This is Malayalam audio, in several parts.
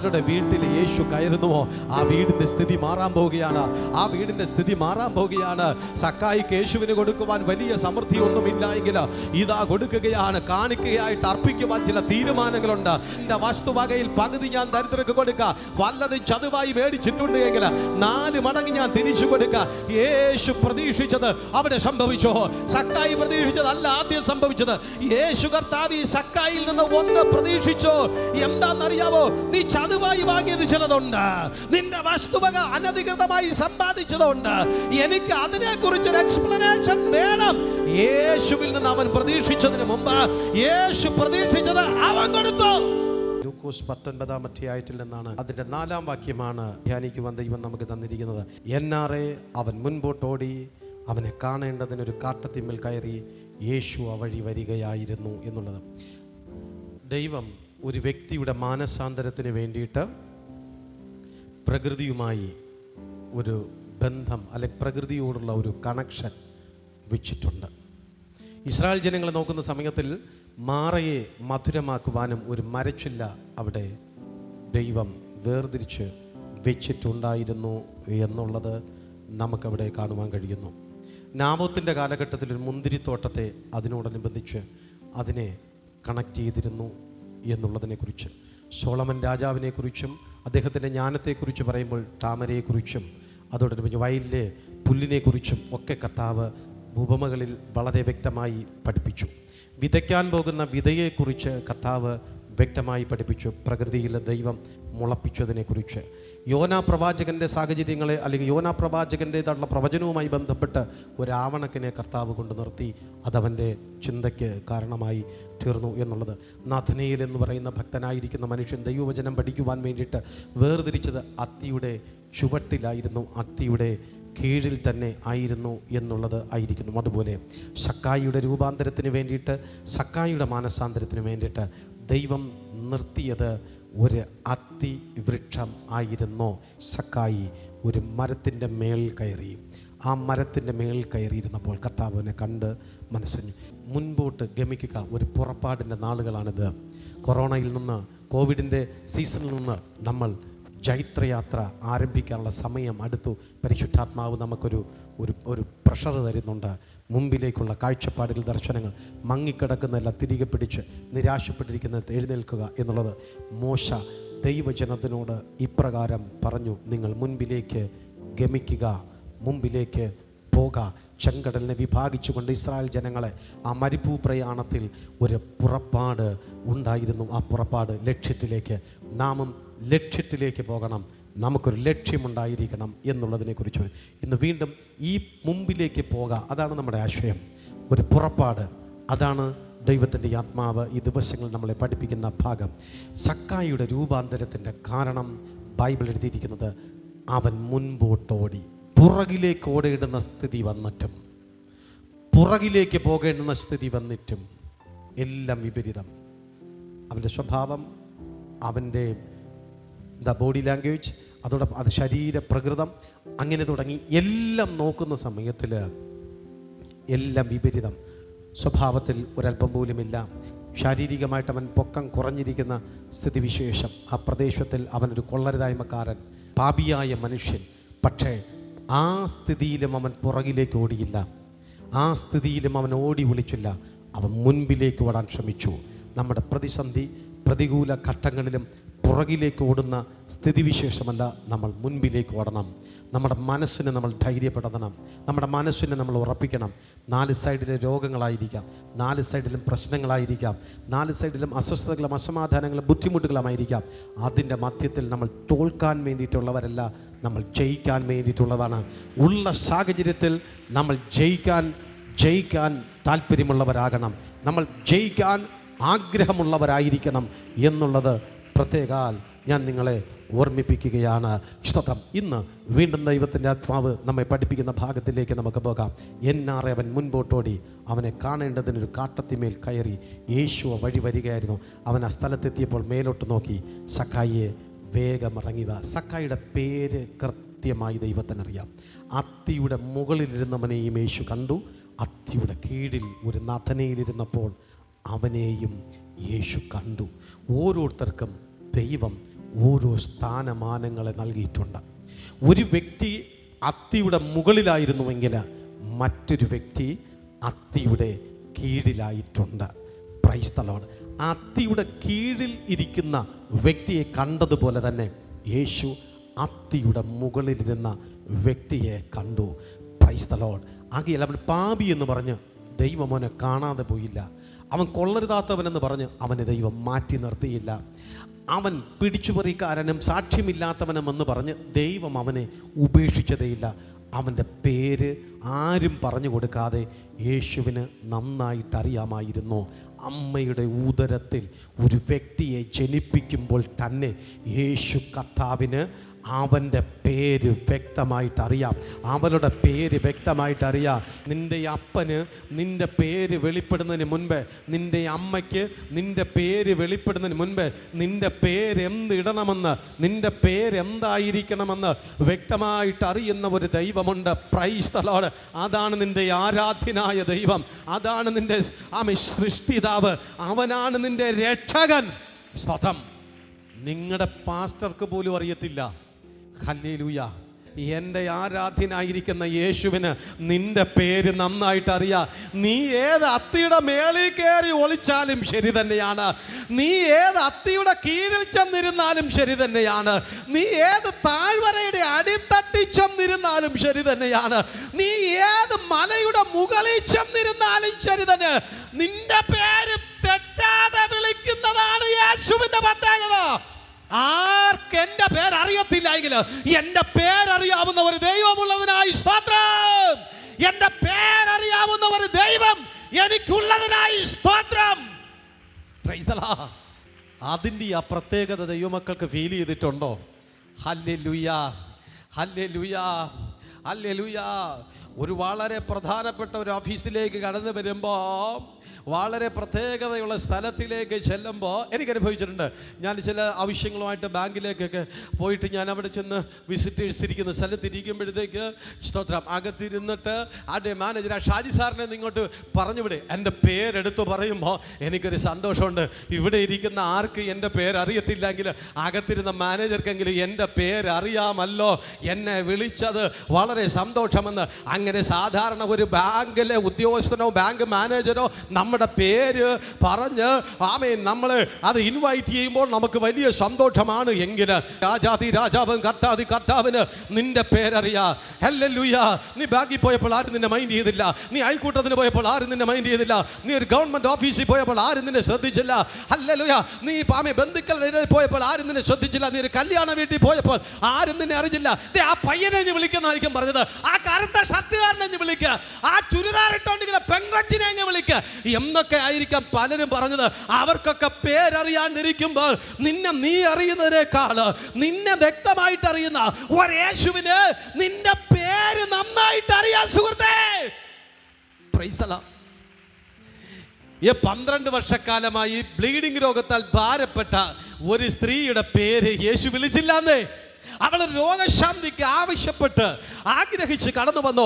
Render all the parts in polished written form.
ആരുടെ വീട്ടിൽ യേശു കയറുന്നുവോ ആ വീടിൻ്റെ സ്ഥിതി മാറാൻ പോവുകയാണ്. ആ വീടിൻ്റെ സ്ഥിതി മാറാൻ പോവുകയാണ്. സക്കായിക്ക് യേശുവിന് കൊടുക്കുവാൻ വലിയ സമൃദ്ധി ഒന്നുമില്ല എങ്കിൽ ഇതാ കൊടുക്കുകയാണ്. കാണിക്കയായിട്ട് അർപ്പിക്കുവാൻ ചില തീരുമാനങ്ങളുണ്ട്. എൻ്റെ വസ്തുവകയിൽ പകുതി ഞാൻ ദരിദ്രർക്ക് കൊടുക്കുക, വല്ലതും ചതുവായി മേടിച്ചിട്ടുണ്ട് എങ്കിൽ 4 മടങ്ങ് ഞാൻ തിരിച്ചു കൊടുക്കുക. യേശു പ്രതീക്ഷിച്ചത് അവിടെ സംഭവിച്ചോ? സക്കായി പ്രതീക്ഷിച്ചതല്ല ആദ്യം സംഭവിച്ചത്. യേശു കർത്താവ് ഈ സക്കായിൽ നിന്ന് ഒന്ന് പ്രതീക്ഷിച്ചോ. എന്താണെന്നറിയാവോ? നീ ചതുവായി വാങ്ങിയത് ചിലതുണ്ട്, നിന്റെ വസ്തുവക അനധികൃതമായി സമ്പാദിച്ചതുണ്ട്. എനിക്ക് അതിനെക്കുറിച്ചൊരു എക്സ്പ്ലനേഷൻ വേണം. യേശുവിൽ നിന്ന് അവൻ പ്രതീക്ഷിച്ചതിന് മുമ്പ് യേശു പ്രതീക്ഷിച്ചത് അവൻ കൊടുത്തു. ലൂക്കോസ് 19-ാം അധ്യായത്തിൽ നിന്നാണ് അതിൻ്റെ 4-ാം വാക്യമാണ് ധ്യാനിക്കുവാൻ ദൈവം നമുക്ക് തന്നിരിക്കുന്നത്. എന്നാറെ അവൻ മുൻപോട്ടോടി അവനെ കാണേണ്ടതിനൊരു കാട്ടത്തിന്മേൽ കയറി യേശു ആ വഴി വരികയായിരുന്നു എന്നുള്ളത്. ദൈവം ഒരു വ്യക്തിയുടെ മാനസാന്തരത്തിന് വേണ്ടിയിട്ട് പ്രകൃതിയുമായി ഒരു ബന്ധം അല്ലെങ്കിൽ പ്രകൃതിയോടുള്ള ഒരു കണക്ഷൻ വെച്ചിട്ടുണ്ട്. ഇസ്രായേൽ ജനങ്ങളെ നോക്കുന്ന സമയത്തിൽ മാറയെ മധുരമാക്കുവാനും ഒരു മരച്ചില്ല അവിടെ ദൈവം വേർതിരിച്ച് വെച്ചിട്ടുണ്ടായിരുന്നു എന്നുള്ളത് നമുക്കവിടെ കാണുവാൻ കഴിയുന്നു. നാബോത്തിൻ്റെ കാലഘട്ടത്തിൽ ഒരു മുന്തിരിത്തോട്ടത്തെ അതിനോടനുബന്ധിച്ച് അതിനെ കണക്ട് ചെയ്തിരുന്നു എന്നുള്ളതിനെക്കുറിച്ച്, സോളമൻ രാജാവിനെക്കുറിച്ചും അദ്ദേഹത്തിൻ്റെ ജ്ഞാനത്തെക്കുറിച്ച് പറയുമ്പോൾ താമരയെക്കുറിച്ചും അതോടനുബന്ധിച്ച് വയലിലെ പുല്ലിനെക്കുറിച്ചും ഒക്കെ കർത്താവ് ഉപമകളിൽ വളരെ വ്യക്തമായി പഠിപ്പിച്ചു. വിതയ്ക്കാൻ പോകുന്ന വിതയെക്കുറിച്ച് കർത്താവ് വ്യക്തമായി പഠിപ്പിച്ചു. പ്രകൃതിയിൽ ദൈവം മുളപ്പിച്ചതിനെക്കുറിച്ച് യോനാ പ്രവാചകൻ്റെ സാഹചര്യങ്ങളെ അല്ലെങ്കിൽ യോനാ പ്രവാചകൻ്റേതായിട്ടുള്ള പ്രവചനവുമായി ബന്ധപ്പെട്ട് ഒരാവണക്കിനെ കർത്താവ് കൊണ്ട് നിർത്തി. അതവൻ്റെ ചിന്തയ്ക്ക് കാരണമായി തീർന്നു എന്നുള്ളത്. നാഥനയേൽ എന്ന് പറയുന്ന ഭക്തനായിരിക്കുന്ന മനുഷ്യൻ ദൈവവചനം പഠിക്കുവാൻ വേണ്ടിയിട്ട് വേർതിരിച്ചത് അത്തിയുടെ ചുവട്ടിലായിരുന്നു, അത്തിയുടെ കീഴിൽ തന്നെ ആയിരുന്നു എന്നുള്ളത് ആയിരിക്കുന്നു. അതുപോലെ സക്കായിയുടെ രൂപാന്തരത്തിന് വേണ്ടിയിട്ട്, സക്കായിയുടെ മാനസാന്തരത്തിന് വേണ്ടിയിട്ട് ദൈവം നിർത്തിയത് ഒരു അത്തി വൃക്ഷം ആയിരുന്നു. സക്കായി ഒരു മരത്തിൻ്റെ മേൽ കയറി. ആ മരത്തിൻ്റെ മേൽ കയറിയിരുന്നപ്പോൾ കർത്താവിനെ കണ്ട് മനസ്സഞ്ഞു. മുൻപോട്ട് ഗമിക്കുക. ഒരു പുറപ്പാടിൻ്റെ നാളുകളാണിത്. കൊറോണയിൽ നിന്ന്, കോവിഡിൻ്റെ സീസണിൽ നിന്ന് നമ്മൾ ജൈത്രയാത്ര ആരംഭിക്കാനുള്ള സമയം അടുത്തു. പരിശുദ്ധാത്മാവ് നമുക്കൊരു ഒരു പ്രഷർ തരുന്നുണ്ട്. മുമ്പിലേക്കുള്ള കാഴ്ചപ്പാടുകൾ, ദർശനങ്ങൾ, മങ്ങിക്കിടക്കുന്നതെല്ലാം തിരികെ പിടിച്ച് നിരാശപ്പെട്ടിരിക്കുന്നത് എഴുന്നേൽക്കുക എന്നുള്ളത്. മോശ ദൈവജനത്തിനോട് ഇപ്രകാരം പറഞ്ഞു, നിങ്ങൾ മുൻപിലേക്ക് ഗമിക്കുക, മുമ്പിലേക്ക് പോക. ചെങ്കടലിനെ വിഭാഗിച്ചുകൊണ്ട് ഇസ്രായേൽ ജനങ്ങളെ ആ മരുഭൂ പ്രയാണത്തിൽ ഒരു പുറപ്പാട് ഉണ്ടായിരുന്നു. ആ പുറപ്പാട് ലക്ഷ്യത്തിലേക്ക്, നാമും ലക്ഷ്യത്തിലേക്ക് പോകണം, നമുക്കൊരു ലക്ഷ്യമുണ്ടായിരിക്കണം എന്നുള്ളതിനെക്കുറിച്ച് ഇന്ന് വീണ്ടും ഈ മുമ്പിലേക്ക് പോക. അതാണ് നമ്മുടെ ആശയം, ഒരു പുറപ്പാട്. അതാണ് ദൈവത്തിൻ്റെ ആത്മാവ് ഈ ദിവസങ്ങളിൽ നമ്മളെ പഠിപ്പിക്കുന്ന ഭാഗം. സക്കായിയുടെ രൂപാന്തരത്തിൻ്റെ കാരണം ബൈബിൾ എഴുതിയിരിക്കുന്നത് അവൻ മുൻപോട്ടോടി. പുറകിലേക്ക് ഓടേണ്ടുന്ന സ്ഥിതി വന്നിട്ടും, പുറകിലേക്ക് പോകേണ്ടുന്ന സ്ഥിതി വന്നിട്ടും എല്ലാം വിപരീതം. അവൻ്റെ സ്വഭാവം, അവൻ്റെ ബോഡി ലാംഗ്വേജ്, അതോടൊപ്പം അത് ശരീരപ്രകൃതം, അങ്ങനെ തുടങ്ങി എല്ലാം നോക്കുന്ന സമയത്തിൽ എല്ലാം വിപരീതം. സ്വഭാവത്തിൽ ഒരല്പം പോലുമില്ല. ശാരീരികമായിട്ട് അവൻ പൊക്കം കുറഞ്ഞിരിക്കുന്ന സ്ഥിതിവിശേഷം. ആ പ്രദേശത്തിൽ അവനൊരു കൊള്ളരുതായ്മക്കാരൻ, പാപിയായ മനുഷ്യൻ. പക്ഷേ ആ സ്ഥിതിയിലും അവൻ പുറകിലേക്ക് ഓടിയില്ല, ആ സ്ഥിതിയിലും അവൻ ഓടി ഒളിച്ചില്ല. അവൻ മുൻപിലേക്ക് ഓടാൻ ശ്രമിച്ചു. നമ്മുടെ പ്രതിസന്ധി, പ്രതികൂല ഘട്ടങ്ങളിലും പുറകിലേക്ക് ഓടുന്ന സ്ഥിതിവിശേഷമല്ല, നമ്മൾ മുൻപിലേക്ക് ഓടണം. നമ്മുടെ മനസ്സിനെ നമ്മൾ ധൈര്യപ്പെടുത്തണം, നമ്മുടെ മനസ്സിനെ നമ്മൾ ഉറപ്പിക്കണം. 4 സൈഡിലെ രോഗങ്ങളായിരിക്കാം, 4 സൈഡിലും പ്രശ്നങ്ങളായിരിക്കാം, 4 സൈഡിലും അസ്വസ്ഥതകളും അസമാധാനങ്ങളും ബുദ്ധിമുട്ടുകളുമായിരിക്കാം. അതിൻ്റെ മധ്യത്തിൽ നമ്മൾ തോൽക്കാൻ വേണ്ടിയിട്ടുള്ളവരല്ല, നമ്മൾ ജയിക്കാൻ വേണ്ടിയിട്ടുള്ളതാണ്. ഉള്ള സാഹചര്യത്തിൽ നമ്മൾ ജയിക്കാൻ താല്പര്യമുള്ളവരാകണം, നമ്മൾ ജയിക്കാൻ ആഗ്രഹമുള്ളവരായിരിക്കണം എന്നുള്ളത് പ്രത്യേകാൽ ഞാൻ നിങ്ങളെ ഓർമ്മിപ്പിക്കുകയാണ്. സ്തോത്രം. ഇന്ന് വീണ്ടും ദൈവത്തിൻ്റെ ആത്മാവ് നമ്മെ പഠിപ്പിക്കുന്ന ഭാഗത്തിലേക്ക് നമുക്ക് പോകാം. എന്നാറെ അവൻ മുൻപോട്ടോടി അവനെ കാണേണ്ടതിനൊരു കാട്ടത്തിമേൽ കയറി യേശു വഴി വരികയായിരുന്നു. അവൻ ആ സ്ഥലത്തെത്തിയപ്പോൾ മേലോട്ട് നോക്കി, സക്കായിയെ വേഗം ഇറങ്ങിവ. സക്കായിയുടെ പേര് കൃത്യമായി ദൈവത്തിനറിയാം. അത്തിയുടെ മുകളിലിരുന്നവനെയും യേശു കണ്ടു. അത്തിയുടെ കീഴിൽ ഒരു നഥനയിലിരുന്നപ്പോൾ അവനെയും യേശു കണ്ടു. ഓരോരുത്തർക്കും ദൈവം ഓരോ സ്ഥാനമാനങ്ങളെ നൽകിയിട്ടുണ്ട്. ഒരു വ്യക്തി അത്തിയുടെ മുകളിലായിരുന്നുവെങ്കിൽ മറ്റൊരു വ്യക്തി അത്തിയുടെ കീഴിലായിട്ടുണ്ട്. Praise the Lord. അത്തിയുടെ കീഴിൽ ഇരിക്കുന്ന വ്യക്തിയെ കണ്ടതുപോലെ തന്നെ യേശു അത്തിയുടെ മുകളിലിരുന്ന വ്യക്തിയെ കണ്ടു. Price the Lord. ആകയാൽ അവൻ പാപി എന്ന് പറഞ്ഞ് ദൈവം അവനെ കാണാതെ പോയില്ല. അവൻ കൊള്ളരുതാത്തവനെന്ന് പറഞ്ഞ് അവനെ ദൈവം മാറ്റി നിർത്തിയില്ല. അവൻ പിടിച്ചുപറിക്കാരനും സാക്ഷ്യമില്ലാത്തവനുമെന്ന് പറഞ്ഞ് ദൈവം അവനെ ഉപേക്ഷിച്ചതേയില്ല. അവൻ്റെ പേര് ആരും പറഞ്ഞു കൊടുക്കാതെ യേശുവിന് നന്നായിട്ടറിയാമായിരുന്നു. അമ്മയുടെ ഉദരത്തിൽ ഒരു വ്യക്തിയെ ജനിപ്പിക്കുമ്പോൾ തന്നെ യേശു കർത്താവിന് അവൻ്റെ പേര് വ്യക്തമായിട്ടറിയാം. അവളുടെ പേര് വ്യക്തമായിട്ടറിയാം. നിൻ്റെ അപ്പന് നിൻ്റെ പേര് വെളിപ്പെടുന്നതിന് മുൻപ്, നിൻ്റെ അമ്മയ്ക്ക് നിൻ്റെ പേര് വെളിപ്പെടുന്നതിന് മുൻപ് നിൻ്റെ പേര് എന്തിടണമെന്ന്, നിൻ്റെ പേര് എന്തായിരിക്കണമെന്ന് വ്യക്തമായിട്ട് അറിയുന്ന ഒരു ദൈവമുണ്ട്. Price the Lord. അതാണ് നിൻ്റെ ആരാധ്യനായ ദൈവം. അതാണ് നിൻ്റെ സൃഷ്ടിതാവ്. അവനാണ് നിൻ്റെ രക്ഷകൻ. സ്തോത്രം. നിങ്ങളുടെ പാസ്റ്റർക്ക് പോലും അറിയത്തില്ല. ഹല്ലേലൂയ. എൻ്റെ ആരാധ്യനായിരിക്കുന്ന യേശുവിന് നിന്റെ പേര് നന്നായിട്ട് അറിയാം. നീ ഏത് അത്തിയുടെ മേളിൽ കയറി ഒളിച്ചാലും ശരി തന്നെയാണ്. നീ ഏത് അത്തിയുടെ കീഴിൽ ചെന്നിരുന്നാലും ശരി തന്നെയാണ്. നീ ഏത് താഴ്വരയുടെ അടിത്തട്ടി ചെന്നിരുന്നാലും ശരി തന്നെയാണ്. നീ ഏത് മലയുടെ മുകളിൽ ചെന്നിരുന്നാലും ശരി തന്നെ. നിന്റെ പേര് തെറ്റാതെ വിളിക്കുന്നതാണ് യേശുവിന്റെ പ്രത്യേകത. ആർക്ക് എൻ്റെ പേരറിയത്തില്ല എങ്കിൽ എൻ്റെ പേരറിയാവുന്ന ഒരു ദൈവമുള്ളതിനായി സ്തോത്രം. എൻ്റെ പേരറിയാവുന്ന ഒരു ദൈവം എനിക്കുള്ളതിനായി സ്തോത്രം. Price the Lord. അതിൻ്റെ ആ പ്രത്യേകത ദൈവമക്കൾക്ക് ഫീൽ ചെയ്തിട്ടുണ്ടോ? Hallelujah, hallelujah, hallelujah. ഒരു വളരെ പ്രധാനപ്പെട്ട ഒരു ഓഫീസിലേക്ക് കടന്നു വരുമ്പോൾ, വളരെ പ്രത്യേകതയുള്ള സ്ഥലത്തിലേക്ക് ചെല്ലുമ്പോൾ എനിക്ക് അനുഭവിച്ചിട്ടുണ്ട്. ഞാൻ ചില ആവശ്യങ്ങളുമായിട്ട് ബാങ്കിലേക്കൊക്കെ പോയിട്ട് ഞാൻ അവിടെ ചെന്ന് വിസിറ്റേഴ്സ് ഇരിക്കുന്ന സ്ഥലത്തിരിക്കുമ്പോഴത്തേക്ക് സ്തോത്രം അകത്തിരുന്നിട്ട് ആരുടെ മാനേജർ ഷാജി സാറിനെ ഇങ്ങോട്ട് പറഞ്ഞുവിടെ എൻ്റെ പേരെടുത്ത് പറയുമ്പോൾ എനിക്കൊരു സന്തോഷമുണ്ട്. ഇവിടെ ഇരിക്കുന്ന ആർക്ക് എൻ്റെ പേരറിയത്തില്ലെങ്കിൽ അകത്തിരുന്ന മാനേജർക്കെങ്കിലും എൻ്റെ പേരറിയാമല്ലോ, എന്നെ വിളിച്ചത് വളരെ സന്തോഷമെന്ന്. അങ്ങനെ സാധാരണ ഒരു ബാങ്കിലെ ഉദ്യോഗസ്ഥനോ ബാങ്ക് മാനേജരോ നമ്മുടെ പേര് പറഞ്ഞ് ആമേൻ നമ്മൾ അത് ഇൻവൈറ്റ് ചെയ്യുമ്പോൾ നമുക്ക് വലിയ സന്തോഷമാണ്. എങ്കിൽ രാജാതി രാജാവും കർത്താതി കർത്താവിന് നിന്റെ പേരറിയാ. ഹല്ലേലൂയ. നീ ബാങ്കിൽ പോയപ്പോൾ ആരും നിന്നെ മൈൻഡ് ചെയ്തില്ല. നീ അയൽക്കൂട്ടത്തിന് പോയപ്പോൾ ആരും നിന്നെ മൈൻഡ് ചെയ്തില്ല. നീ ഒരു ഗവൺമെന്റ് ഓഫീസിൽ പോയപ്പോൾ ആരും നിന്നെ ശ്രദ്ധിച്ചില്ല. ഹല്ലേലൂയ. നീ ബന്ധുക്കളുടെ പോയപ്പോൾ ആരും നിന്നെ ശ്രദ്ധിച്ചില്ല. നീ ഒരു കല്യാണ വീട്ടിൽ പോയപ്പോൾ ആരും നിന്നെ അറിഞ്ഞില്ല. ആ പയ്യനെ വിളിക്കുന്നതായിരിക്കും പറഞ്ഞത്, ആ കറുത്ത ഷർട്ടുകാരനെ വിളിക്കുക, ആ ചുരിദാറിട്ടോണ്ടിരിക്കുന്ന പെങ്കൊച്ചിനെ വിളിക്കുക എന്നൊക്കെ ആയിരിക്കാം പലരും പറഞ്ഞത്. അവർക്കൊക്കെ പേരറിയാണ്ടിരിക്കുമ്പോൾ നിന്നെ നീ അറിയുന്നതിനേക്കാൾ നിന്നെ വ്യക്തമായിട്ട് അറിയുന്ന ഒരു യേശുവിന് നിന്റെ പേര് നന്നായിട്ട് അറിയാൻ സുഹൃത്തേ. Price the Lord. ഈ 12 വർഷക്കാലമായി ബ്ലീഡിംഗ് രോഗത്താൽ ഭാരപ്പെട്ട ഒരു സ്ത്രീയുടെ പേര് യേശു വിളിച്ചില്ലാന്നേ. അവൾ രോഗശാന്തിക്ക് ആവശ്യപ്പെട്ട് ആഗ്രഹിച്ച് കടന്നു വന്നു.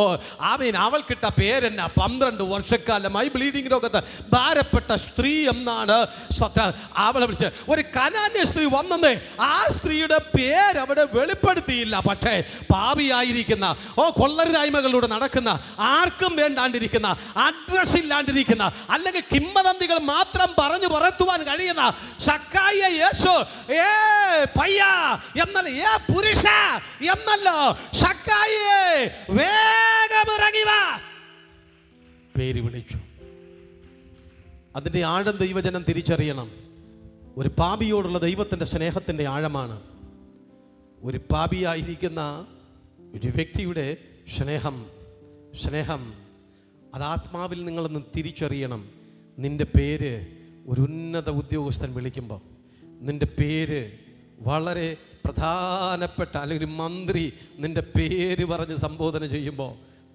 ആമീൻ. അവൾക്കിട്ട പേരെന്നാ? 12 വർഷക്കാലമായി ബ്ലീഡിംഗ് രോഗത്ത് ഭാരപ്പെട്ട സ്ത്രീ എന്നാണ് അവളെ വിളിച്ച്. ഒരു കനാന്യ സ്ത്രീ വന്നേ. ആ സ്ത്രീയുടെ പേര് അവിടെ വെളിപ്പെടുത്തിയില്ല. പക്ഷേ പാപിയായിരിക്കുന്ന, കൊള്ളരുതായ്മകളിലൂടെ നടക്കുന്ന, ആർക്കും വേണ്ടാണ്ടിരിക്കുന്ന, അഡ്രസ് ഇല്ലാണ്ടിരിക്കുന്ന, അല്ലെങ്കിൽ കിംവദന്തികൾ മാത്രം പറഞ്ഞു പറത്തുവാൻ കഴിയുന്ന സക്കായ യേശു പയ്യ എന്നല്ല, പുരുഷ എന്നല്ല, സക്കായിയെ വേഗം ഇറങ്ങി വാ പേര് വിളിച്ചു. അതിൻ്റെ ആഴം ദൈവജനം തിരിച്ചറിയണം. ഒരു പാപിയോടുള്ള ദൈവത്തിൻ്റെ സ്നേഹത്തിൻ്റെ ആഴമാണ്. ഒരു പാപിയായിരിക്കുന്ന ഒരു വ്യക്തിയുടെ സ്നേഹം അത് ആത്മാവിൽ നിങ്ങളൊന്ന് തിരിച്ചറിയണം. നിൻ്റെ പേര് ഒരു ഉന്നത ഉദ്യോഗസ്ഥൻ വിളിക്കുമ്പോൾ, നിൻ്റെ പേര് വളരെ പ്രധാനപ്പെട്ട അല്ലെങ്കിൽ മന്ത്രി നിൻ്റെ പേര് പറഞ്ഞ് സംബോധന ചെയ്യുമ്പോൾ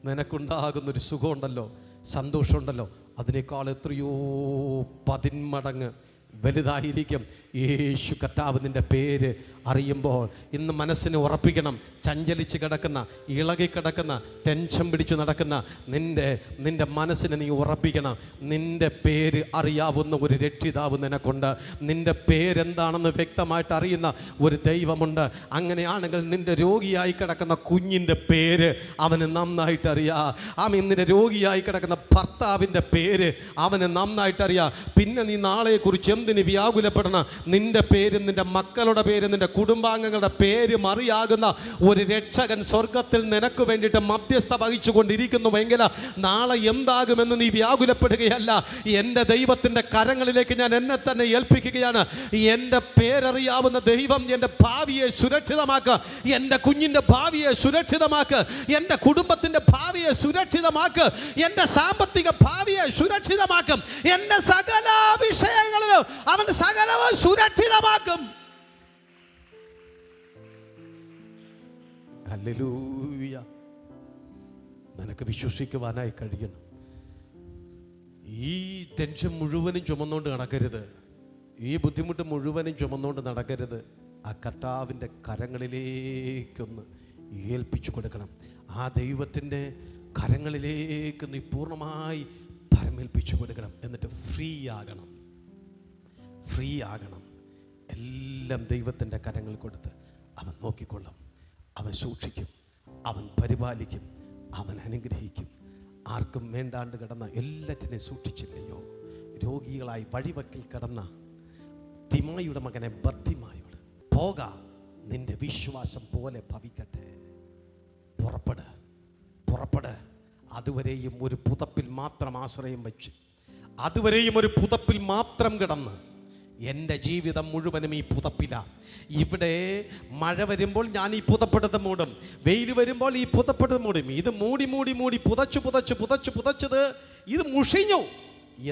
നിനക്കുണ്ടാകുന്നൊരു സുഖമുണ്ടല്ലോ, സന്തോഷമുണ്ടല്ലോ, അതിനേക്കാൾ എത്രയോ 10 മടങ്ങ് വലുതായിരിക്കും. യേശു കർത്താവ് നിൻ്റെ പേര് അറിയുമ്പോൾ ഇന്ന് മനസ്സിനെ ഉറപ്പിക്കണം. ചഞ്ചലിച്ച് കിടക്കുന്ന, ഇളകിക്കിടക്കുന്ന, ടെൻഷൻ പിടിച്ചു നടക്കുന്ന നിൻ്റെ മനസ്സിനെ നീ ഉറപ്പിക്കണം. നിൻ്റെ പേര് അറിയാവുന്ന ഒരു രക്ഷിതാവ് നിനക്കുണ്ട്. നിൻ്റെ പേരെന്താണെന്ന് വ്യക്തമായിട്ട് അറിയുന്ന ഒരു ദൈവമുണ്ട്. അങ്ങനെയാണെങ്കിൽ നിൻ്റെ രോഗിയായി കിടക്കുന്ന കുഞ്ഞിൻ്റെ പേര് അവന് നന്നായിട്ട് അറിയാം. നിൻ്റെ രോഗിയായി കിടക്കുന്ന ഭർത്താവിൻ്റെ പേര് അവന് നന്നായിട്ട് അറിയാം. പിന്നെ നീ നാളെക്കുറിച്ച് എന്തിന് വ്യാകുലപ്പെടണം? നിൻ്റെ പേരും നിൻ്റെ മക്കളുടെ പേരും നിൻ്റെ കുടുംബാംഗങ്ങളുടെ പേരും അറിയാകുന്ന ഒരു രക്ഷകൻ സ്വർഗത്തിൽ നിനക്ക് വേണ്ടിയിട്ട് മധ്യസ്ഥ വഹിച്ചു കൊണ്ടിരിക്കുന്നുവെങ്കിൽ നാളെ എന്താകുമെന്ന് നീ വ്യാകുലപ്പെടുകയല്ല. എൻ്റെ ദൈവത്തിൻ്റെ കരങ്ങളിലേക്ക് ഞാൻ എന്നെ തന്നെ ഏൽപ്പിക്കുകയാണ്. എൻ്റെ പേരറിയാവുന്ന ദൈവം എൻ്റെ ഭാവിയെ സുരക്ഷിതമാക്കുക, എൻ്റെ കുഞ്ഞിൻ്റെ ഭാവിയെ സുരക്ഷിതമാക്കുക, എൻ്റെ കുടുംബത്തിൻ്റെ ഭാവിയെ സുരക്ഷിതമാക്കുക, എൻ്റെ സാമ്പത്തിക ഭാവിയെ സുരക്ഷിതമാക്കും. എൻ്റെ സകല വിഷയങ്ങളിലും അവൻ സകലവും സുരക്ഷിതമാക്കും. ഹല്ലേലൂയ. നിനക്ക് വിശ്വസിക്കുവാനായി കഴിയണം. ഈ ടെൻഷൻ മുഴുവനും ചുമന്നുകൊണ്ട് നടക്കരുത്. ഈ ബുദ്ധിമുട്ട് മുഴുവനും ചുമന്നുകൊണ്ട് നടക്കരുത്. ആ കർത്താവിൻ്റെ കരങ്ങളിലേക്കൊന്ന് ഏൽപ്പിച്ചു കൊടുക്കണം. ആ ദൈവത്തിൻ്റെ കരങ്ങളിലേക്ക് നീ പൂർണ്ണമായി പരമേൽപ്പിച്ചു കൊടുക്കണം. എന്നിട്ട് ഫ്രീ ആകണം. എല്ലാം ദൈവത്തിൻ്റെ കരങ്ങൾ കൊടുത്ത് അവൻ നോക്കിക്കൊള്ളും. അവൻ സൂക്ഷിക്കും, അവൻ പരിപാലിക്കും, അവൻ അനുഗ്രഹിക്കും. ആർക്കും വേണ്ടാണ്ട് കിടന്ന എല്ലാറ്റിനെയും സൂക്ഷിച്ചില്ലയോ? രോഗികളായി വഴിവക്കിൽ കിടന്ന തിമായുടെ മകനെ ബർത്തിമായോട്, പോക, നിന്റെ വിശ്വാസം പോലെ ഭവിക്കട്ടെ, പുറപ്പെട്. അതുവരെയും ഒരു പുതപ്പിൽ മാത്രം ആശ്രയം വെച്ച്, അതുവരെയും ഒരു പുതപ്പിൽ മാത്രം കിടന്ന്, എൻ്റെ ജീവിതം മുഴുവനും ഈ പുതപ്പിലാണ്. ഇവിടെ മഴ വരുമ്പോൾ ഞാൻ ഈ പുതപ്പെടുത്ത് മൂടും, വെയിൽ വരുമ്പോൾ ഈ പുതപ്പെടുത്ത് മൂടും. ഇത് മൂടി പുതച്ചത് ഇത് മുഷിഞ്ഞു.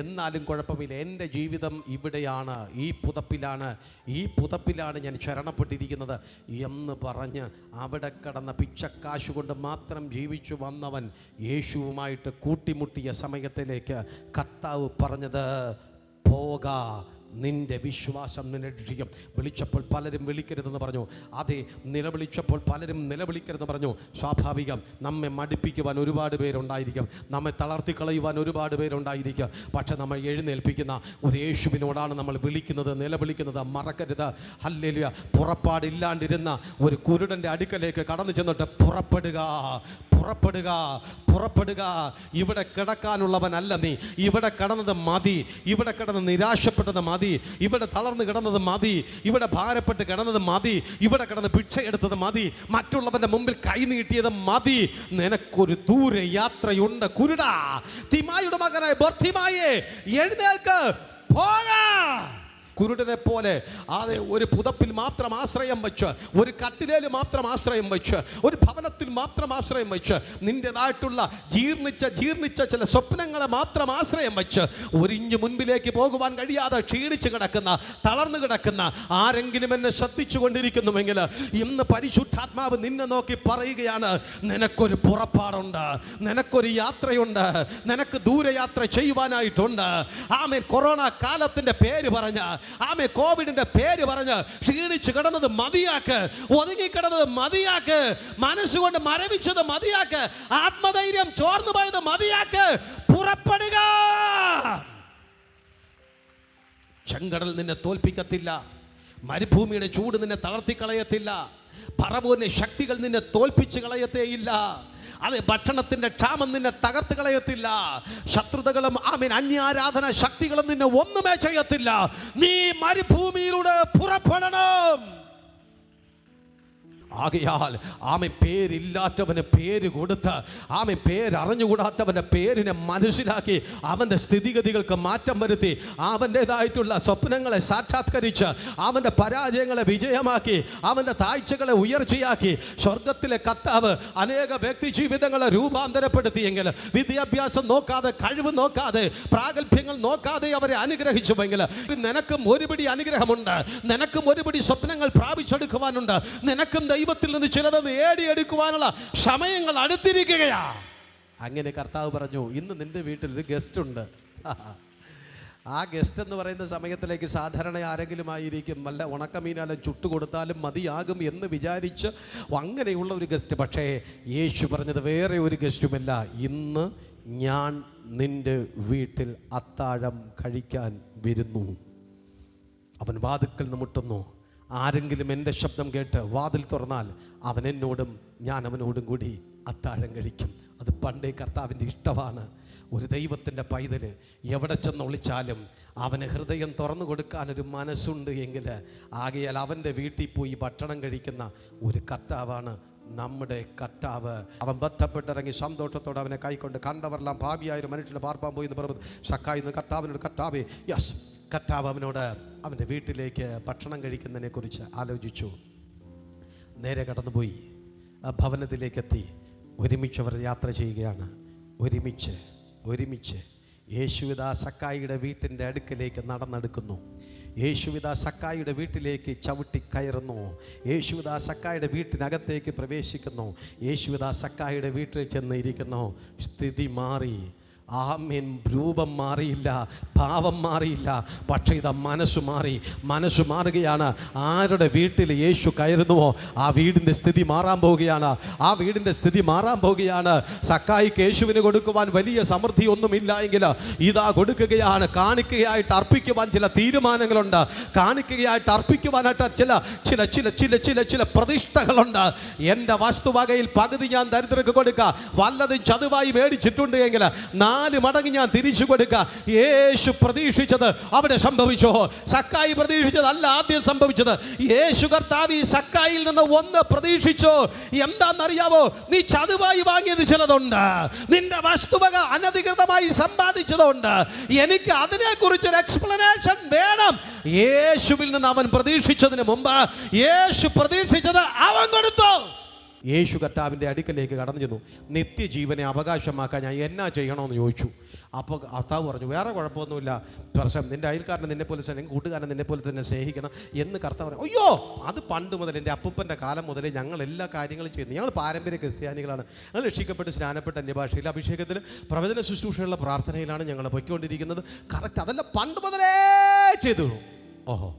എന്നാലും കുഴപ്പമില്ല, എൻ്റെ ജീവിതം ഇവിടെയാണ്, ഈ പുതപ്പിലാണ് ഞാൻ ശരണപ്പെട്ടിരിക്കുന്നത് എന്ന് പറഞ്ഞ് അവിടെ കടന്ന പിച്ചക്കാശ് കൊണ്ട് മാത്രം ജീവിച്ചു വന്നവൻ യേശുവുമായിട്ട് കൂട്ടിമുട്ടിയ സമയത്തിലേക്ക് കർത്താവ് പറഞ്ഞത്, പോക, നിന്റെ വിശ്വാസം നിന്നെ രക്ഷിക്കും. വിളിച്ചപ്പോൾ പലരും വിളിക്കരുതെന്ന് പറഞ്ഞു. അതെ, നിലവിളിച്ചപ്പോൾ പലരും നിലവിളിക്കരുതെന്ന് പറഞ്ഞു. സ്വാഭാവികം, നമ്മെ മടുപ്പിക്കുവാൻ ഒരുപാട് പേരുണ്ടായിരിക്കും, നമ്മെ തളർത്തിക്കളയുവാൻ ഒരുപാട് പേരുണ്ടായിരിക്കും. പക്ഷെ നമ്മൾ എഴുന്നേൽപ്പിക്കുന്ന ഒരു യേശുവിനോടാണ് നമ്മൾ വിളിക്കുന്നത്, നിലവിളിക്കുന്നത്. മറക്കരുത്. ഹല്ലേലൂയ. പുറപ്പാടില്ലാണ്ടിരുന്ന ഒരു കുരുടൻ്റെ അടുക്കലേക്ക് കടന്നു ചെന്നിട്ട് പുറപ്പെടുക. ഇവിടെ കിടക്കാനുള്ളവനല്ല നീ. ഇവിടെ കിടന്നത് മതി. ഇവിടെ കിടന്ന് നിരാശപ്പെട്ടത് മതി. ഇവിടെ തളർന്ന് കിടന്നത് മതി. ഇവിടെ ഭാരപ്പെട്ട് കിടന്നത് മതി. ഇവിടെ കിടന്ന് ഭിക്ഷയെടുത്തത് മതി. മറ്റുള്ളവന്റെ മുമ്പിൽ കൈ നീട്ടിയത് മതി. നിനക്കൊരു ദൂരെ യാത്രയുണ്ട്. കുരുടാ, തിമായുടെ മകനായ ബർത്തിമായേ, എഴുന്നേൽക്ക്, പോകാ. കുരുടനെ പോലെ അതെ ഒരു പുതപ്പിൽ മാത്രം ആശ്രയം വെച്ച്, ഒരു കട്ടിലേൽ മാത്രം ആശ്രയം വെച്ച്, ഒരു ഭവനത്തിൽ മാത്രം ആശ്രയം വെച്ച്, നിൻ്റെതായിട്ടുള്ള ജീർണിച്ച ചില സ്വപ്നങ്ങളെ മാത്രം ആശ്രയം വെച്ച് ഒരിഞ്ച് മുൻപിലേക്ക് പോകുവാൻ കഴിയാതെ ക്ഷീണിച്ച് കിടക്കുന്ന, തളർന്നു കിടക്കുന്ന ആരെങ്കിലും എന്നെ ശ്രദ്ധിച്ചു കൊണ്ടിരിക്കുന്നുവെങ്കിൽ ഇന്ന് പരിശുദ്ധാത്മാവ് നിന്നെ നോക്കി പറയുകയാണ്, നിനക്കൊരു പുറപ്പാടുണ്ട്, നിനക്കൊരു യാത്രയുണ്ട്, നിനക്ക് ദൂരയാത്ര ചെയ്യുവാനായിട്ടുണ്ട്. ആമേൻ. കൊറോണ കാലത്തിൻ്റെ പേര് പറഞ്ഞ്, ആമേ, കോവിഡിന്റെ പേര് പറഞ്ഞ് ക്ഷീണിച്ചു കിടന്നത് മതിയാക്ക്, ഒതുങ്ങിക്കിടന്നത് മതിയാക്ക്, മനസ്സുകൊണ്ട് മരവിച്ചത് മതിയാക്ക്, ആത്മധൈര്യം ചോർന്നു പോയത് മതിയാക്ക്, പുറപ്പെടുക. ചെങ്കടൽ നിന്നെ തോൽപ്പിക്കത്തില്ല, മരുഭൂമിയുടെ ചൂട് നിന്നെ തളർത്തിക്കളയത്തില്ല, പറവൂരിന്റെ ശക്തികൾ നിന്നെ തോൽപ്പിച്ച് കളയത്തേയില്ല. അതെ, ഭക്ഷണത്തിന്റെ ക്ഷാമം നിന്നെ തകർത്ത് കളയത്തില്ല. ശത്രുതകളും അന്യാരാധന ശക്തികളും നിന്നെ ഒന്നുമേ ചെയ്യത്തില്ല. നീ മരുഭൂമിയിലൂടെ പുറപ്പെടണം. ആകയാൽ ആമൻ പേരില്ലാത്തവന് പേര് കൊടുത്ത്, ആമൻ പേരറിഞ്ഞുകൂടാത്തവൻ്റെ പേരിനെ മനസ്സിലാക്കി അവൻ്റെ സ്ഥിതിഗതികൾക്ക് മാറ്റം വരുത്തി, അവൻ്റേതായിട്ടുള്ള സ്വപ്നങ്ങളെ സാക്ഷാത്കരിച്ച്, അവൻ്റെ പരാജയങ്ങളെ വിജയമാക്കി, അവൻ്റെ താഴ്ചകളെ ഉയർച്ചയാക്കി സ്വർഗത്തിലെ കർത്താവ് അനേക വ്യക്തി ജീവിതങ്ങളെ രൂപാന്തരപ്പെടുത്തിയെങ്കിൽ, വിദ്യാഭ്യാസം നോക്കാതെ, കഴിവ് നോക്കാതെ, പ്രാഗൽഭ്യങ്ങൾ നോക്കാതെ അവരെ അനുഗ്രഹിച്ചുവെങ്കിൽ, നിനക്കും ഒരുപിടി അനുഗ്രഹമുണ്ട്, നിനക്കും ഒരുപിടി സ്വപ്നങ്ങൾ പ്രാപിച്ചെടുക്കുവാനുണ്ട്, നിനക്കും ദൈവത്തിൽ നിന്ന് ചിലത് നേടിയെടുക്കുവാനുള്ള സമയങ്ങൾ അടുത്തിരിക്കുകയാ. അങ്ങനെ കർത്താവ് പറഞ്ഞു, ഇന്ന് നിന്റെ വീട്ടിൽ ഒരു ഗസ്റ്റ് ഉണ്ട്. ആ ഗസ്റ്റ് എന്ന് പറയുന്ന സമയത്തിലേക്ക് സാധാരണ ആരെങ്കിലും ആയിരിക്കും വല്ല ഉണക്കമീനാലും ചുട്ടുകൊടുത്താലും മതിയാകും എന്ന് വിചാരിച്ച് അങ്ങനെയുള്ള ഒരു ഗസ്റ്റ്. പക്ഷേ യേശു പറഞ്ഞത് വേറെ ഒരു ഗസ്റ്റുമല്ല, ഇന്ന് ഞാൻ നിൻ്റെ വീട്ടിൽ അത്താഴം കഴിക്കാൻ വരുന്നു. അവൻ വാതിൽക്കൽ നിന്ന് മുട്ടുന്നു. ആരെങ്കിലും എൻ്റെ ശബ്ദം കേട്ട് വാതിൽ തുറന്നാൽ അവൻ എന്നോടും ഞാൻ അവനോടും കൂടി അത്താഴം കഴിക്കും. അത് പണ്ടേ കർത്താവിൻ്റെ ഇഷ്ടമാണ്. ഒരു ദൈവത്തിൻ്റെ പൈതൽ എവിടെ ചെന്ന് ഒളിച്ചാലും അവന് ഹൃദയം തുറന്നു കൊടുക്കാനൊരു മനസ്സുണ്ട് എങ്കിൽ ആകയാൽ അവൻ്റെ വീട്ടിൽ പോയി ഭക്ഷണം കഴിക്കുന്ന ഒരു കർത്താവാണ് നമ്മുടെ കർത്താവ്. അവൻ ബന്ധപ്പെട്ടിറങ്ങി സന്തോഷത്തോടെ അവനെ കൈക്കൊണ്ട് കണ്ടവരെല്ലാം ഭാവിയായ ഒരു മനുഷ്യനെ പാർപ്പാൻ പോയി എന്ന് പറഞ്ഞു. സക്കായിന്ന് കർത്താവിനോട്, കർത്താവേ, യെസ്. കർത്താവ് അവനോട് അവൻ്റെ വീട്ടിലേക്ക് ഭക്ഷണം കഴിക്കുന്നതിനെ കുറിച്ച് ആലോചിച്ചു. നേരെ കടന്നുപോയി ആ ഭവനത്തിലേക്കെത്തി. ഒരുമിച്ച് അവർ യാത്ര ചെയ്യുകയാണ്. ഒരുമിച്ച് യേശുവിത സക്കായിയുടെ വീട്ടിൻ്റെ അടുക്കലേക്ക് നടന്നെടുക്കുന്നു. യേശുവിത സക്കായിയുടെ വീട്ടിലേക്ക് ചവിട്ടി കയറുന്നു. യേശുവിത സക്കായിയുടെ വീട്ടിനകത്തേക്ക് പ്രവേശിക്കുന്നു. യേശുവിത സക്കായിയുടെ വീട്ടിൽ ചെന്ന് ഇരിക്കുന്നു. സ്ഥിതി മാറി. ആമേൻ. രൂപം മാറിയില്ല, ഭാവം മാറിയില്ല, പക്ഷേ ഇതാ മനസ്സ് മാറുകയാണ്. ആരുടെ വീട്ടിൽ യേശു കയറുന്നുവോ ആ വീടിൻ്റെ സ്ഥിതി മാറാൻ പോവുകയാണ്. സക്കായിക്ക് യേശുവിന് കൊടുക്കുവാൻ വലിയ സമൃദ്ധി ഒന്നുമില്ല എങ്കിൽ ഇതാ കൊടുക്കുകയാണ്. കാണിക്കയായിട്ട് അർപ്പിക്കുവാൻ ചില തീരുമാനങ്ങളുണ്ട്. കാണിക്കയായിട്ട് അർപ്പിക്കുവാനായിട്ട് ചില പ്രതിഷ്ഠകളുണ്ട്. എൻ്റെ വസ്തുവകയിൽ പകുതി ഞാൻ ദരിദ്രർക്ക് കൊടുക്കുക. വല്ലതും ചതുവായി മേടിച്ചിട്ടുണ്ട് എങ്കിൽ 4 മടങ്ങ് ഞാൻ തിരിച്ചു കൊടുക്കുക. യേശു പ്രതീക്ഷിച്ചത് അവിടെ സംഭവിച്ചോ? സക്കായി പ്രതീക്ഷിച്ചതല്ല ആദ്യം സംഭവിച്ചത്. യേശു കർത്താവ് ഈ സക്കായിൽ നിന്ന് ഒന്ന് പ്രതീക്ഷിച്ചോ. എന്താണെന്നറിയാവോ? നീ ചതുവായി വാങ്ങിയത് ചിലതുണ്ട്, നിന്റെ വസ്തുവക അനധികൃതമായി സമ്പാദിച്ചതുണ്ട്. എനിക്ക് അതിനെക്കുറിച്ചൊരു എക്സ്പ്ലനേഷൻ വേണം. യേശുവിൽ നിന്ന് അവൻ പ്രതീക്ഷിച്ചതിന് മുമ്പ് യേശു പ്രതീക്ഷിച്ചത് അവൻ കൊടുത്തു. യേശു കർത്താവിൻ്റെ അടുക്കലേക്ക് കടന്നു ചെന്നു. നിത്യജീവനെ അവകാശമാക്കാൻ ഞാൻ എന്നാ ചെയ്യണമെന്ന് ചോദിച്ചു. അപ്പോൾ കർത്താവ് പറഞ്ഞു, വേറെ കുഴപ്പമൊന്നുമില്ല, പ്രശ്നം നിൻ്റെ അയൽക്കാരനെ നിന്നെപ്പോലെ തന്നെ, കൂട്ടുകാരനെ നിന്നെപ്പോലെ തന്നെ സ്നേഹിക്കണം എന്ന് കർത്താവ് പറഞ്ഞു. അയ്യോ, അത് പണ്ട് മുതൽ എൻ്റെ അപ്പൂപ്പൻ്റെ കാലം മുതലേ ഞങ്ങൾ എല്ലാ കാര്യങ്ങളും ചെയ്യുന്നു. ഞങ്ങൾ പാരമ്പര്യ ക്രിസ്ത്യാനികളാണ്. ഞങ്ങൾ രക്ഷിക്കപ്പെട്ട് സ്നാനപ്പെട്ട അന്യഭാഷയിൽ അഭിഷേകത്തിൽ പ്രവചന ശുശ്രൂഷയുള്ള പ്രാർത്ഥനയിലാണ് ഞങ്ങൾ പൊയ്ക്കൊണ്ടിരിക്കുന്നത്. കറക്റ്റ്, അതെല്ലാം പണ്ട് മുതലേ ചെയ്തു. ഓഹോ,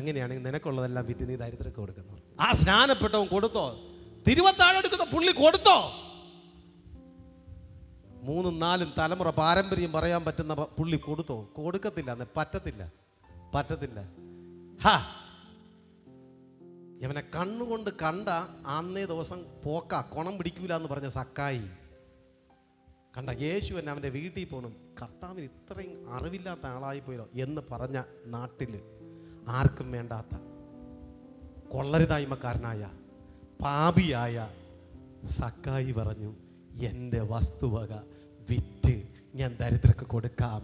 അങ്ങനെയാണെങ്കിൽ നിനക്കുള്ളതെല്ലാം വിറ്റ് നീ ദരിദ്രർക്ക് കൊടുക്കുന്നു. ആ സ്നാനപ്പെട്ടവൻ കൊടുത്തോ? തിരുവത്താഴം എടുക്കുന്ന പുള്ളി കൊടുത്തോ? 3-4 തലമുറ പാരമ്പര്യം പറയാൻ പറ്റുന്ന പുള്ളി കൊടുത്തോ? കൊടുക്കത്തില്ല, പറ്റത്തില്ല. ഇവനെ കണ്ണുകൊണ്ട് കണ്ട അന്നേ ദിവസം കൊണം പിടിക്കൂല എന്ന് പറഞ്ഞ സക്കായി കണ്ട യേശു എന്നെ അവൻ്റെ വീട്ടിൽ പോകണം. കർത്താവിന് ഇത്രയും അറിവില്ലാത്ത ആളായി പോയല്ലോ എന്ന് പറഞ്ഞ നാട്ടിൽ ആർക്കും വേണ്ടാത്ത കൊള്ളരുതായ്മക്കാരനായ പാപിയായ സക്കായി പറഞ്ഞു, എൻ്റെ വസ്തുവക വിറ്റ് ഞാൻ ദരിദ്രർക്ക് കൊടുക്കാം.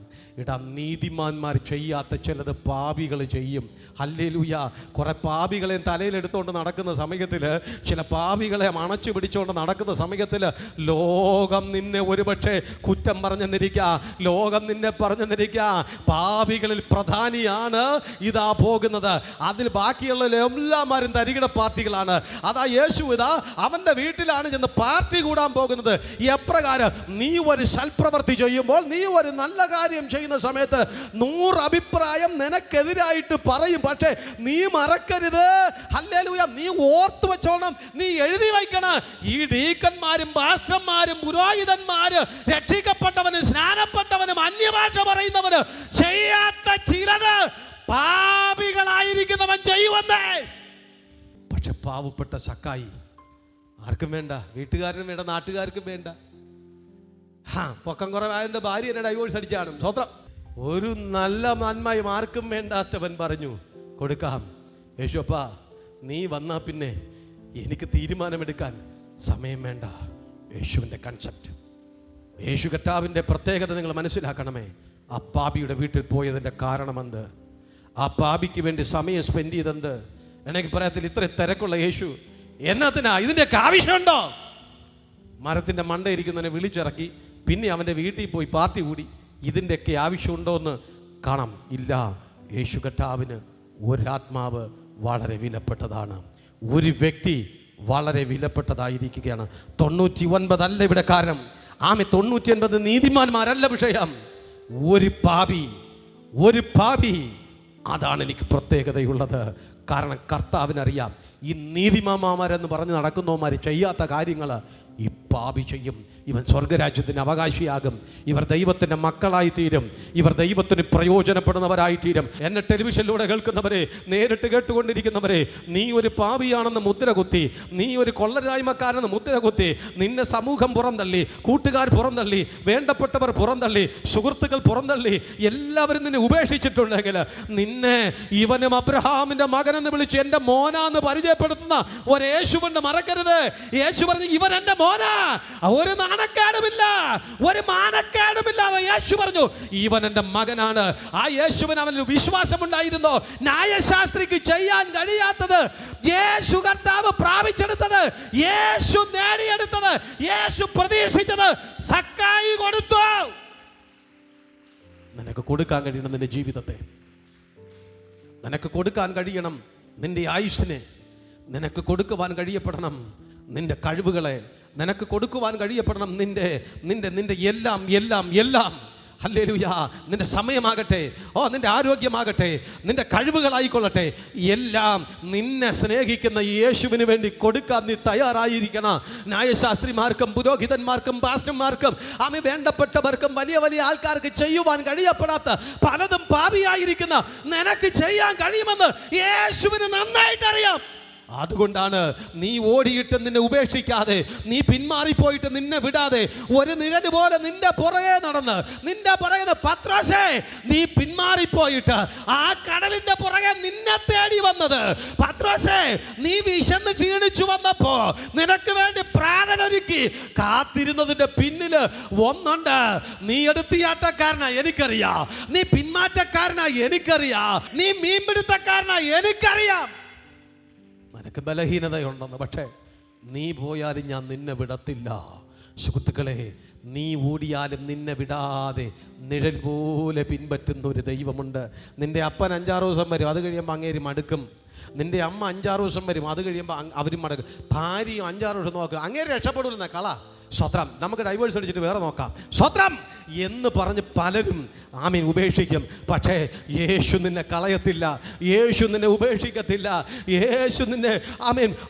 നീതിമാന്മാർ ചെയ്യാത്ത ചിലത് പാപികൾ ചെയ്യും. ഹല്ലേലൂയ. കുറെ പാപികളെ തലയിലെടുത്തുകൊണ്ട് നടക്കുന്ന സമയത്തിൽ, ചില പാപികളെ അണച്ചു പിടിച്ചുകൊണ്ട് നടക്കുന്ന സമയത്തിൽ ലോകം നിന്നെ ഒരുപക്ഷെ കുറ്റം പറഞ്ഞെന്നിരിക്കുക. പാപികളിൽ പ്രധാനിയാണ് ഇതാ പോകുന്നത്. അതിൽ ബാക്കിയുള്ള എല്ലാമാരും തരികിട പാർട്ടികളാണ്. അതാ യേശു ഇതാ അവൻ്റെ വീട്ടിലാണ് ചെന്ന് പാർട്ടി കൂടാൻ പോകുന്നത്. എപ്രകാരം? നീ ഒരു സൽപ്രവൃത്തി ചെയ്യുമ്പോൾ, നീ ഒരു നല്ല കാര്യം ചെയ്യുന്ന സമയത്ത് 100 അഭിപ്രായം നിനക്കെതിരായിട്ട് പറയും. പക്ഷേ നീ മറക്കരുത്, ഹല്ലേലൂയ, നീ ഓർത്തു വെച്ചോണം, നീ എഴുതി വയ്ക്കണം. ഈ ഡീക്കന്മാരും പാസ്റ്റർമാരും പുരോഹിതന്മാര്, രക്ഷിക്കപ്പെട്ടവനും സ്നാനപ്പെട്ടവനും അന്യഭാഷ പറയുന്നവന് ചെയ്യാത്ത ചിലത് പാപികളായിരിക്കുന്നവൻ ചെയ്യുവന്നേ. പക്ഷെ പാവപ്പെട്ട സക്കായി ആർക്കും വേണ്ട, വീട്ടുകാരനും വേണ്ട, നാട്ടുകാർക്കും വേണ്ട. പൊക്കം കുറവായതിൻ്റെ ഭാര്യ എന്നെ ഡൈവോഴ്സ് അടിച്ചാണ്. സ്വത്രം ഒരു നല്ല നന്മയും ആർക്കും വേണ്ടാത്തവൻ പറഞ്ഞു, കൊടുക്കാം. യേശുപ്പാ, നീ വന്നാ പിന്നെ എനിക്ക് തീരുമാനമെടുക്കാൻ സമയം വേണ്ട. യേശുവിൻ്റെ കൺസെപ്റ്റ്, യേശു കർത്താവിൻ്റെ പ്രത്യേകത നിങ്ങൾ മനസ്സിലാക്കണമേ. ആ പാപിയുടെ വീട്ടിൽ പോയതിൻ്റെ കാരണമെന്ത്? ആ പാപിക്ക് വേണ്ടി സമയം സ്പെൻഡ് ചെയ്തെന്ത്? എനിക്ക് പറയത്തില്ല, ഇത്രയും തിരക്കുള്ള യേശു എന്നതിനാ ഇതിൻ്റെയൊക്കെ ആവശ്യമുണ്ടോ? മരത്തിൻ്റെ മണ്ട ഇരിക്കുന്നവനെ വിളിച്ചിറക്കി പിന്നെ അവൻ്റെ വീട്ടിൽ പോയി പാർട്ടി കൂടി. ഇതിൻ്റെയൊക്കെ ആവശ്യമുണ്ടോ എന്ന് കാണാം. ഇല്ല. യേശു കർത്താവിന് ഒരാത്മാവ് വളരെ വിലപ്പെട്ടതാണ്, ഒരു വ്യക്തി വളരെ വിലപ്പെട്ടതായിരിക്കുകയാണ്. 99 അല്ല ഇവിടെ കാരണം. 99 നീതിമാന്മാരല്ല വിഷയം. ഒരു പാപി, ഒരു പാപി. അതാണ് എനിക്ക് പ്രത്യേകതയുള്ളത്. കാരണം കർത്താവിനറിയാം, ഈ നീതിമാന്മാരെന്ന് പറഞ്ഞ് നടക്കുന്നവന്മാർ ചെയ്യാത്ത കാര്യങ്ങൾ ഈ പാപി ചെയ്യും. ഇവൻ സ്വർഗരാജ്യത്തിൻ്റെ അവകാശിയാകും. ഇവർ ദൈവത്തിൻ്റെ മക്കളായി തീരും. ഇവർ ദൈവത്തിന് പ്രയോജനപ്പെടുന്നവരായി തീരും. എന്നെ ടെലിവിഷനിലൂടെ കേൾക്കുന്നവരെ, നേരിട്ട് കേട്ടുകൊണ്ടിരിക്കുന്നവരെ, നീ ഒരു പാപിയാണെന്ന് മുദ്ര കുത്തി, നീ ഒരു കൊള്ളരായ്മക്കാരെന്ന് മുദ്ര കുത്തി, നിന്നെ സമൂഹം പുറന്തള്ളി, കൂട്ടുകാർ പുറന്തള്ളി, വേണ്ടപ്പെട്ടവർ പുറന്തള്ളി, സുഹൃത്തുക്കൾ പുറന്തള്ളി, എല്ലാവരും നിന്നെ ഉപേക്ഷിച്ചിട്ടുണ്ടെങ്കിൽ നിന്നെ ഇവനും അബ്രഹാമിൻ്റെ മകനെന്ന് വിളിച്ച് എൻ്റെ മോനാന്ന് പരിചയപ്പെടുത്തുന്ന ഒരു യേശുവിനെ മറക്കരുത്. യേശു പറഞ്ഞു, ഇവൻ എൻ്റെ മോനാ, ഒരു നാണക്കേടുമില്ല, ഒരു മാനക്കേടുമില്ലാതെ യേശു പറഞ്ഞു, ഇവൻ എൻ്റെ മകനാണ്. ആ യേശുവിന് അവന് വിശ്വാസമുണ്ടായിരുന്നു. ന്യായശാസ്ത്രിക്ക് ചെയ്യാൻ കഴിയാത്തത് യേശു കർത്താവ് പ്രാപിച്ചെടുത്തത്, യേശു നേടിയെടുത്തത്, യേശു പ്രതീക്ഷിച്ചത് സക്കായി കൊടുത്തു. നിനക്ക് കൊടുക്കാൻ കഴിയണം നിന്റെ ജീവിതത്തെ, നിനക്ക് കൊടുക്കാൻ കഴിയണം നിന്റെ ആയുസ്സിനെ, നിനക്ക് കൊടുക്കുവാൻ കഴിയപ്പെടണം നിന്റെ കഴിവുകളെ, നിനക്ക് കൊടുക്കുവാൻ കഴിയപ്പെടണം നിന്റെ നിന്റെ നിന്റെ എല്ലാം എല്ലാം എല്ലാം. ഹല്ലേലൂയ. നിന്റെ സമയമാകട്ടെ, നിന്റെ ആരോഗ്യമാകട്ടെ, നിന്റെ കഴിവുകളായിക്കൊള്ളട്ടെ, എല്ലാം നിന്നെ സ്നേഹിക്കുന്ന യേശുവിന് വേണ്ടി കൊടുക്കാൻ നീ തയ്യാറായിരിക്കണം. ന്യായശാസ്ത്രിമാർക്കും പുരോഹിതന്മാർക്കും പാസ്റ്റർമാർക്കും വേണ്ടപ്പെട്ടവർക്കും വലിയ വലിയ ആൾക്കാർക്ക് ചെയ്യുവാൻ കഴിയപ്പെടാത്ത പലതും പാപിയായിരിക്കുന്ന നിനക്ക് ചെയ്യാൻ കഴിയുമെന്ന് യേശുവിന് നന്നായിട്ട് അറിയാം. അതുകൊണ്ടാണ് നീ ഓടിയിട്ട് നിന്നെ ഉപേക്ഷിക്കാതെ, നീ പിന്മാറിപ്പോയിട്ട് നിന്നെ വിടാതെ, ഒരു നിഴല് പോലെ നിന്റെ പുറകെ നടന്ന്, നിന്റെ പുറകെ പത്രോസേ നീ പിന്മാറിപ്പോയിട്ട് ആ കടലിന്റെ പുറകെ നിന്നെ തേടി വന്നത്. പത്രോസേ നീ വിശന്ന് ക്ഷീണിച്ചു വന്നപ്പോ നിനക്ക് വേണ്ടി പ്രാണനൊരുക്കി കാത്തിരുന്നതിന്റെ പിന്നില് ഒന്നുണ്ട്. നീ എടുത്തിയാട്ടക്കാരനാ എനിക്കറിയാം, നീ പിന്മാറ്റക്കാരനാ എനിക്കറിയാം, നീ മീൻപിടുത്തക്കാരനാ എനിക്കറിയാം. നിനക്ക് ബലഹീനതയുണ്ടെന്ന്, പക്ഷേ നീ പോയാലും ഞാൻ നിന്നെ വിടത്തില്ല. സുഹൃത്തുക്കളെ, നീ ഓടിയാലും നിന്നെ വിടാതെ നിഴൽ പോലെ പിൻപറ്റുന്ന ഒരു ദൈവമുണ്ട്. നിന്റെ അപ്പൻ 5-6 ദിവസം വരും, അത് കഴിയുമ്പോൾ അങ്ങേര് മടുക്കും. നിന്റെ അമ്മ 5-6 ദിവസം വരും, അത് കഴിയുമ്പോൾ അവരും മടക്കും. ഭാര്യയും 5-6 ദിവസം നോക്കുക, അങ്ങേര് രക്ഷപ്പെടില്ല. കള സ്വത്രം, നമുക്ക് ഡൈവേഴ്സ് അടിച്ചിട്ട് വേറെ നോക്കാം സ്വത്രം എന്ന് പറഞ്ഞ് പലരും ഉപേക്ഷിക്കും. പക്ഷേ യേശു നിന്നെ കളയത്തില്ല, യേശു നിന്നെ ഉപേക്ഷിക്കത്തില്ല. യേശു നിന്നെ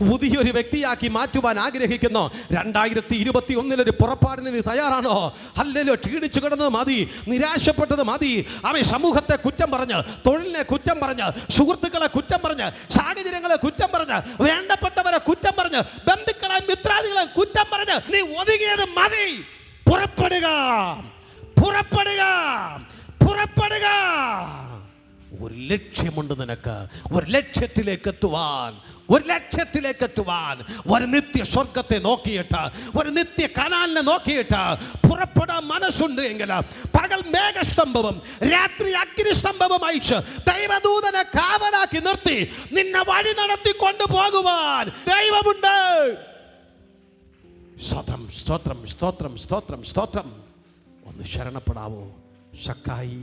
പുതിയൊരു വ്യക്തിയാക്കി മാറ്റുവാൻ ആഗ്രഹിക്കുന്നു. 2021 പുറപ്പാടിന് നീ തയ്യാറാണോ? അല്ലല്ലോ, ക്ഷീണിച്ചു കിടന്നത് മതി, നിരാശപ്പെട്ടത് മതി. സമൂഹത്തെ കുറ്റം പറഞ്ഞ്, തൊഴിലിനെ കുറ്റം പറഞ്ഞ്, സുഹൃത്തുക്കളെ കുറ്റം പറഞ്ഞ്, സാഹചര്യങ്ങളെ കുറ്റം പറഞ്ഞ്, വേണ്ടപ്പെട്ടവരെ കുറ്റം പറഞ്ഞ്, ബന്ധുക്കളെ മിത്രാദികളെ കുറ്റം പറഞ്ഞ് നീ ഒതുങ്ങിയത് മതി. പുറപ്പെടുക, പുറപ്പെടുക, പുറപ്പെടുക. ഒരു ലക്ഷ്യമുണ്ട് നിനക്ക്, ഒരു ലക്ഷ്യത്തിലേക്ക് എത്തുവാൻ, ഒരു ലക്ഷ്യത്തിലേക്ക് എത്തുവാൻ, ഒരു നിത്യ സ്വർഗത്തെ നോക്കിയിട്ട്, ഒരു നിത്യ കനാലിനെ നോക്കിയിട്ട് പുറപ്പെടാൻ മനസ്സുണ്ട് എങ്കിൽ പകൽ മേഘസ്തംഭവും രാത്രി അഗ്നിസ്തംഭവും അയച്ച് ദൈവദൂതനെ കാവലാക്കി നിർത്തി നിന്നെ വഴി നടത്തി കൊണ്ടുപോകുവാൻ ദൈവമുണ്ട്. സ്തോത്രം, സ്തോത്രം, സ്തോത്രം, സ്തോത്രം, സ്തോത്രം. ഒന്ന് ശരണപ്പെടാവോ? സക്കായി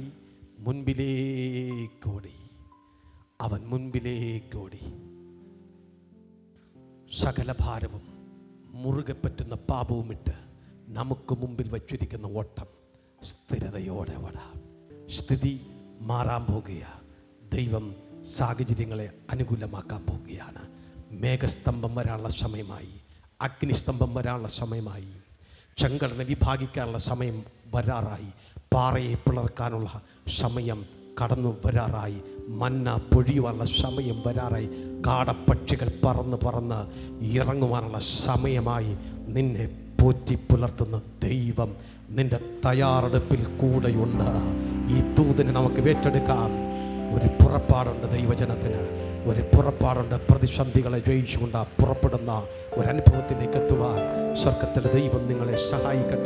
മുൻപിലേക്കോടി, അവൻ മുൻപിലേക്കോടി. സകല ഭാരവും മുറുകെ പറ്റുന്ന പാപവുമിട്ട് നമുക്ക് മുമ്പിൽ വച്ചിരിക്കുന്ന ഓട്ടം സ്ഥിരതയോടെ ഓടാം. സ്ഥിതി മാറാൻ പോകുകയാണ്. ദൈവം സാഹചര്യങ്ങളെ അനുകൂലമാക്കാൻ പോവുകയാണ്. മേഘസ്തംഭം വരാനുള്ള സമയമായി, അഗ്നിസ്തംഭം വരാനുള്ള സമയമായി, ചെങ്കടലിനെ വിഭാഗിക്കാനുള്ള സമയം വരാറായി, പാറയെ പിളർക്കാനുള്ള സമയം കടന്നു വരാറായി, മന്ന പൊഴിയുവാനുള്ള സമയം വരാറായി, കാടപ്പക്ഷികൾ പറന്ന് പറന്ന് ഇറങ്ങുവാനുള്ള സമയമായി. നിന്നെ പോറ്റി പുലർത്തുന്ന ദൈവം നിന്റെ തയ്യാറെടുപ്പിൽ കൂടെയുണ്ട്. ഈ ദൂതിനെ നമുക്ക് ഏറ്റെടുക്കാം. ഒരു പുറപ്പാടുണ്ട് ദൈവജനത്തിന്, ഒരു പുറപ്പാടുണ്ട്. പ്രതിസന്ധികളെ ജയിച്ചുകൊണ്ട് പുറപ്പെടുന്ന ഒരനുഭവത്തിലേക്ക് എത്തുവാൻ സ്വർഗത്തിലെ ദൈവം നിങ്ങളെ സഹായിക്കട്ടെ.